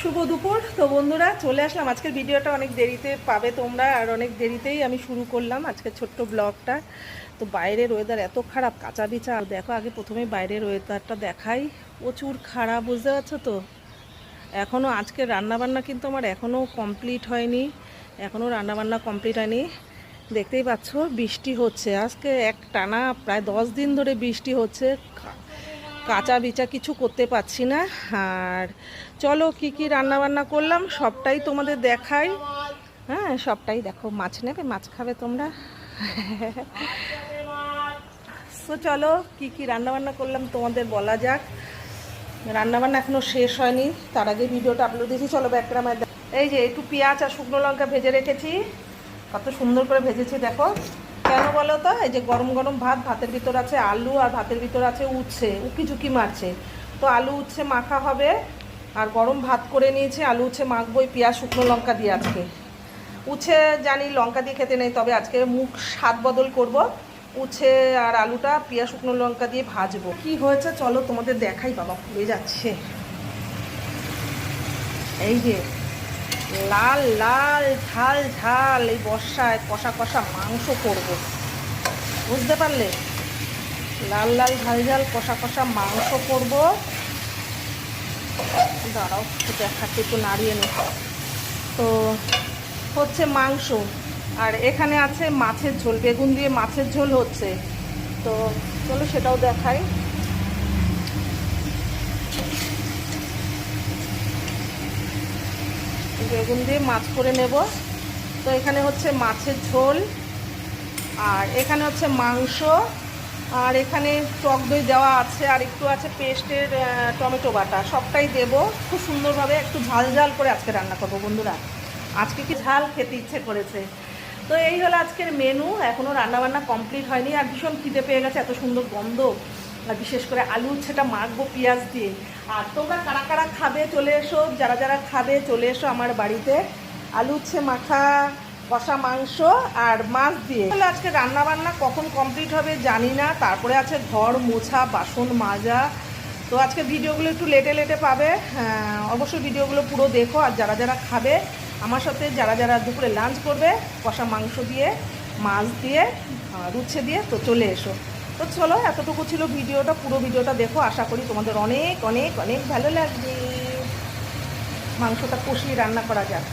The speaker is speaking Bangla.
শুভ দুপুর। তো বন্ধুরা চলে আসলাম, আজকের ভিডিওটা অনেক দেরিতে পাবে তোমরা, আর অনেক দেরিতেই আমি শুরু করলাম আজকের ছোট্ট ব্লগটা। তো বাইরের ওয়েদার এত খারাপ, কাঁচা বিচা। দেখো আগে প্রথমে বাইরের ওয়েদারটা দেখাই, প্রচুর খারাপ, বুঝতে পারছো তো। এখনও আজকে রান্নাবান্না কিন্তু আমার এখনও কমপ্লিট হয়নি, এখনও রান্নাবান্না কমপ্লিট হয়নি। দেখতেই পাচ্ছ বৃষ্টি হচ্ছে, আজকে এক টানা প্রায় 10 দিন ধরে বৃষ্টি হচ্ছে। কাঁচা বিচা কিছু করতে পারছি না। আর চলো কি কি রান্না বান্না করলাম সবটাই তোমাদের দেখাই। হ্যাঁ সবটাই দেখো। মাছ নেবে, মাছ খাবে তোমরা? তো চলো কি কি রান্না বান্না করলাম তোমাদের বলা যাক। রান্নাবান্না এখনো শেষ হয়নি, তার আগে ভিডিওটা আপলোড দিয়েছি। চলো ব্যাকগ্রাউন্ডে এই যে একটু পেঁয়াজ আর শুকনো লঙ্কা ভেজে রেখেছি, কত সুন্দর করে ভেজেছি দেখো। কেন বলো তো, এই যে গরম গরম ভাত, ভাতের ভিতর আছে আলু আর ভাতের ভিতর আছে উচ্ছে, উকি ঝুঁকি মারছে। তো আলু উচ্ছে মাখা হবে, আর গরম ভাত করে নিয়েছে, আলু উচ্ছে মাখবো পেঁয়াজ শুকনো লঙ্কা দিয়ে। আজকে উচ্ছে জানি লঙ্কা দিয়ে খেতে নেই, তবে আজকে মুখ স্বাদ বদল করব। উচ্ছে আর আলুটা পেঁয়াজ শুকনো লঙ্কা দিয়ে ভাজবো। কি হয়েছে চলো তোমাদের দেখাই। বাবা পুড়ে যাচ্ছে। এই যে লাল লাল ঝাল ঝাল এই বর্ষায় কষা কষা মাংস করব, বুঝতে পারলে? লাল লাল ঝাল ঝাল কষা কষা মাংস করব। দাঁড়াও একটু দেখাতে, একটু নাড়িয়ে নি। তো হচ্ছে মাংস, আর এখানে আছে মাছের ঝোল, বেগুন দিয়ে মাছের ঝোল হচ্ছে। তো চলো সেটাও দেখাই। বেগুন দিয়ে মাছ করে নেব। তো এখানে হচ্ছে মাছের ঝোল, আর এখানে হচ্ছে মাংস, আর এখানে টক দই দেওয়া আছে, আর একটু আছে পেস্টের টমেটো বাটা, সবটাই দেব খুব সুন্দরভাবে। একটু ঝাল ঝাল করে আজকে রান্না করব বন্ধুরা, আজকে কি ঝাল খেতে ইচ্ছে করেছে। তো এই হলো আজকের মেনু। এখনও রান্নাবান্না কমপ্লিট হয়নি, আর ভীষণ খিদে পেয়ে গেছে, এত সুন্দর গন্ধ। আর বিশেষ করে আলু উচ্ছেটা মাখবো পেঁয়াজ দিয়ে। আর তোমরা কারা কারা খাবে চলে এসো, যারা যারা খাবে চলে এসো আমার বাড়িতে। আলু উচ্ছে মাখা, কষা মাংস আর মাছ দিয়ে। তাহলে আজকে রান্না বান্না কখন কমপ্লিট হবে জানি না। তারপরে আছে ঘর মোছা, বাসন মাজা। তো আজকে ভিডিওগুলো একটু লেটে লেটে পাবে। অবশ্যই ভিডিওগুলো পুরো দেখো। আর যারা যারা খাবে আমার সাথে, যারা যারা দুপুরে লাঞ্চ করবে কষা মাংস দিয়ে, মাছ দিয়ে, উচ্ছে দিয়ে, তো চলে এসো। তো চলো এতটুকু ছিল ভিডিওটা, পুরো ভিডিওটা দেখো, আশা করি তোমাদের অনেক অনেক অনেক ভালো লাগবে। মাংসটা কষিয়ে রান্না করা যাক।